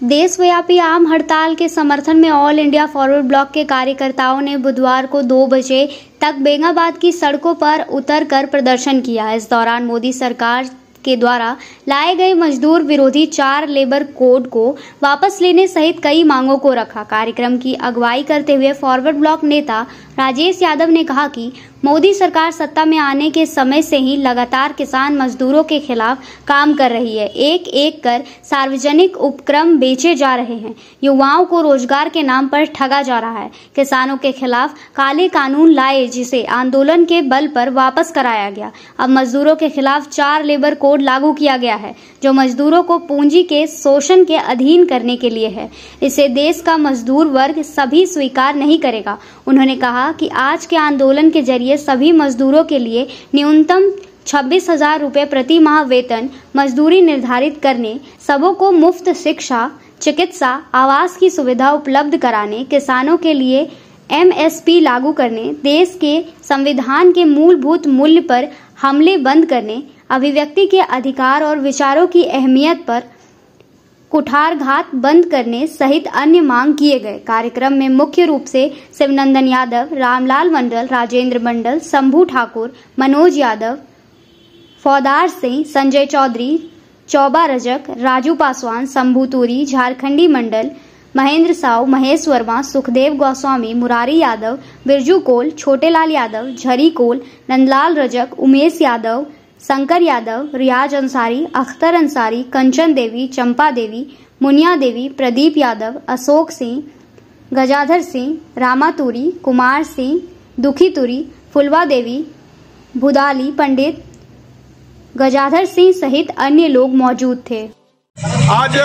देशव्यापी आम हड़ताल के समर्थन में ऑल इंडिया फॉरवर्ड ब्लॉक के कार्यकर्ताओं ने बुधवार को 2 बजे तक बेंगाबाद की सड़कों पर उतरकर प्रदर्शन किया। इस दौरान मोदी सरकार के द्वारा लाए गए मजदूर विरोधी 4 लेबर कोड को वापस लेने सहित कई मांगों को रखा। कार्यक्रम की अगुवाई करते हुए फॉरवर्ड ब्लॉक नेता राजेश यादव ने कहा कि मोदी सरकार सत्ता में आने के समय से ही लगातार किसान मजदूरों के खिलाफ काम कर रही है। एक एक कर सार्वजनिक उपक्रम बेचे जा रहे हैं, युवाओं को रोजगार के नाम पर ठगा जा रहा है। किसानों के खिलाफ काले कानून लाए जिसे आंदोलन के बल पर वापस कराया गया। अब मजदूरों के खिलाफ 4 लेबर कोड लागू किया गया है जो मजदूरों को पूंजी के शोषण के अधीन करने के लिए है। इसे देश का मजदूर वर्ग सभी स्वीकार नहीं करेगा। उन्होंने कहा कि आज के आंदोलन के जरिए सभी मजदूरों के लिए न्यूनतम 26,000 रुपये प्रति माह वेतन मजदूरी निर्धारित करने, सबों को मुफ्त शिक्षा, चिकित्सा, आवास की सुविधा उपलब्ध कराने, किसानों के लिए MSP लागू करने, देश के संविधान के मूलभूत मूल्य पर हमले बंद करने, अभिव्यक्ति के अधिकार और विचारों की अहमियत पर कुठारघात बंद करने सहित अन्य मांग किए गए। कार्यक्रम में मुख्य रूप से शिवनंदन यादव, रामलाल मंडल, राजेंद्र मंडल, शंभू ठाकुर, मनोज यादव, फौदार सिंह, संजय चौधरी, चौबा रजक, राजू पासवान, शंभू तूरी, झारखंडी मंडल, महेंद्र साव, महेश वर्मा, सुखदेव गोस्वामी, मुरारी यादव, बिरजू कोल, छोटेलाल यादव, झरी कोल, नंदलाल रजक, उमेश यादव, शंकर यादव, रियाज अंसारी, अख्तर अंसारी, कंचन देवी, चंपा देवी, मुनिया देवी, प्रदीप यादव, अशोक सिंह, गजाधर सिंह, रामा तूरी, कुमार सिंह, दुखी तूरी, फुलवा देवी, भुदाली पंडित, गजाधर सिंह सहित अन्य लोग मौजूद थे। आज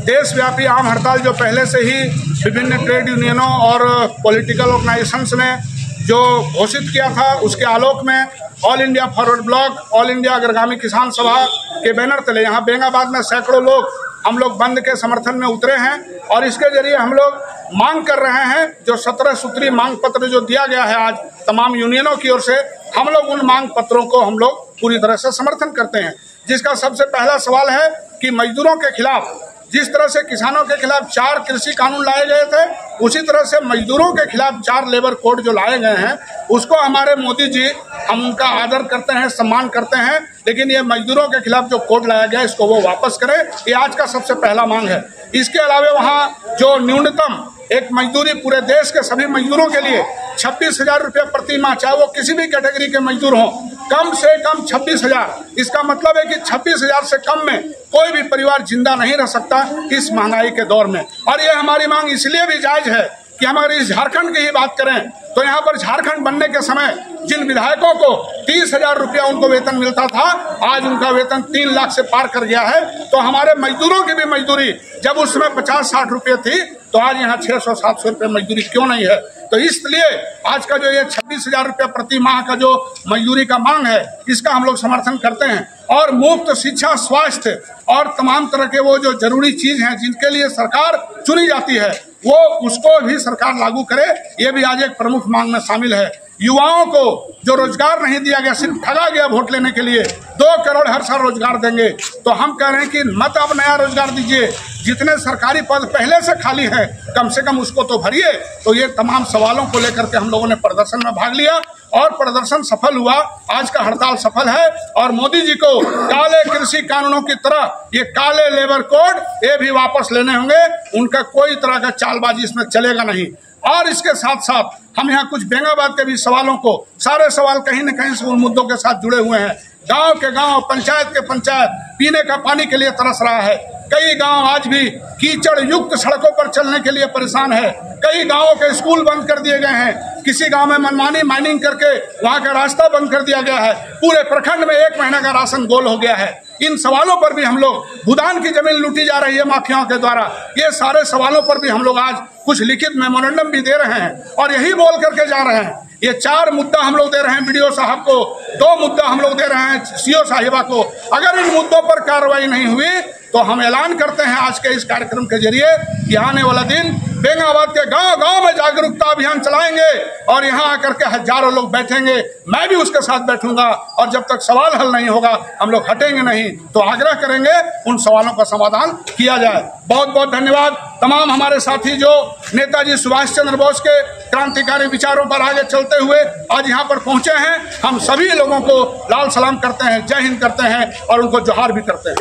देशव्यापी आम हड़ताल जो पहले से ही विभिन्न ट्रेड यूनियनों और पॉलिटिकल ऑर्गेनाइजेशंस ने जो घोषित किया था, उसके आलोक में all India forward block, all India अग्रगामी किसान सभा के बैनर तले यहाँ बेंगाबाद में सैकड़ों लोग हम लोग बंद के समर्थन में उतरे हैं और इसके जरिए हम लोग मांग कर रहे हैं जो 17 सूत्री मांग पत्र जो दिया गया है आज तमाम यूनियनों की ओर से, हम लोग उन मांग पत्रों को हम लोग पूरी तरह से समर्थन करते हैं। जिसका सबसे पहला सवाल है कि मजदूरों के खिलाफ जिस तरह से किसानों के खिलाफ 4 कृषि कानून लाए गए थे, उसी तरह से मजदूरों के खिलाफ 4 लेबर कोड जो लाए गए हैं, उसको हमारे मोदी जी, हम उनका आदर करते हैं, सम्मान करते हैं, लेकिन ये मजदूरों के खिलाफ जो कोड लाया गया इसको वो वापस करें, ये आज का सबसे पहला मांग है। इसके अलावा वहाँ जो न्यूनतम एक मजदूरी पूरे देश के सभी मजदूरों के लिए 26,000 रुपये प्रति माह, चाहे वो किसी भी कैटेगरी के मजदूर हों, कम से कम 26,000। इसका मतलब है कि 26,000 से कम में कोई भी परिवार जिंदा नहीं रह सकता इस महंगाई के दौर में। और ये हमारी मांग इसलिए भी जायज है कि हम अगर इस झारखंड की ही बात करें तो यहाँ पर झारखंड बनने के समय जिन विधायकों को 30,000 रुपया उनको वेतन मिलता था, आज उनका वेतन 3 लाख से पार कर गया है। तो हमारे मजदूरों की भी मजदूरी जब उस समय 50-60 रुपये थी, तो आज यहाँ 600-700 रुपये मजदूरी क्यों नहीं है? तो इसलिए आज का जो ये 26,000 रुपये प्रति माह का जो मजदूरी का मांग है, इसका हम लोग समर्थन करते हैं। और मुफ्त शिक्षा, स्वास्थ्य और तमाम तरह के वो जो जरूरी चीज हैं जिनके लिए सरकार चुनी जाती है, वो उसको भी सरकार लागू करे, ये भी आज एक प्रमुख मांग में शामिल है। युवाओं को जो रोजगार नहीं दिया गया, सिर्फ ठगा गया वोट लेने के लिए, 2 करोड़ हर साल रोजगार देंगे, तो हम कह रहे हैं कि मत अब नया रोजगार दीजिए, जितने सरकारी पद पहले से खाली हैं कम से कम उसको तो भरिए। तो ये तमाम सवालों को लेकर के हम लोगों ने प्रदर्शन में भाग लिया और प्रदर्शन सफल हुआ। आज का हड़ताल सफल है और मोदी जी को काले कृषि कानूनों की तरह ये काले लेबर कोड ये भी वापस लेने होंगे। उनका कोई तरह का चालबाजी इसमें चलेगा नहीं। और इसके साथ साथ हम यहाँ कुछ बेंगाबाद के भी सवालों को, सारे सवाल कहीं न कहीं से उन मुद्दों के साथ जुड़े हुए हैं। गांव के गांव, पंचायत के पंचायत पीने का पानी के लिए तरस रहा है। कई गांव आज भी कीचड़ युक्त सड़कों पर चलने के लिए परेशान है। कई गांवों के स्कूल बंद कर दिए गए हैं। किसी गांव में मनमानी माइनिंग करके वहां का रास्ता बंद कर दिया गया है। पूरे प्रखंड में 1 महीने का राशन गोल हो गया है। इन सवालों पर भी हम लोग, भूदान की जमीन लूटी जा रही है माफियाओं के द्वारा, ये सारे सवालों पर भी हम लोग आज कुछ लिखित मेमोरेंडम भी दे रहे हैं और यही बोल करके जा रहे हैं। ये 4 मुद्दा हम लोग दे रहे हैं बीडीओ साहब को, 2 मुद्दा हम लोग दे रहे हैं सीओ साहिबा को। अगर इन मुद्दों पर कार्रवाई नहीं हुई तो हम ऐलान करते हैं आज के इस कार्यक्रम के जरिए कि आने वाला दिन बेंगाबाद के गांव-गांव में जागरूकता अभियान चलाएंगे और यहाँ आकर के हजारों लोग बैठेंगे, मैं भी उसके साथ बैठूंगा और जब तक सवाल हल नहीं होगा हम लोग हटेंगे नहीं। तो आग्रह करेंगे उन सवालों का समाधान किया जाए। बहुत बहुत धन्यवाद तमाम हमारे साथी जो नेताजी सुभाष चंद्र बोस के क्रांतिकारी विचारों पर आगे चलते हुए आज यहाँ पर पहुंचे हैं। हम सभी लोगों को लाल सलाम करते हैं, जय हिंद करते हैं और उनको जोहार भी करते हैं।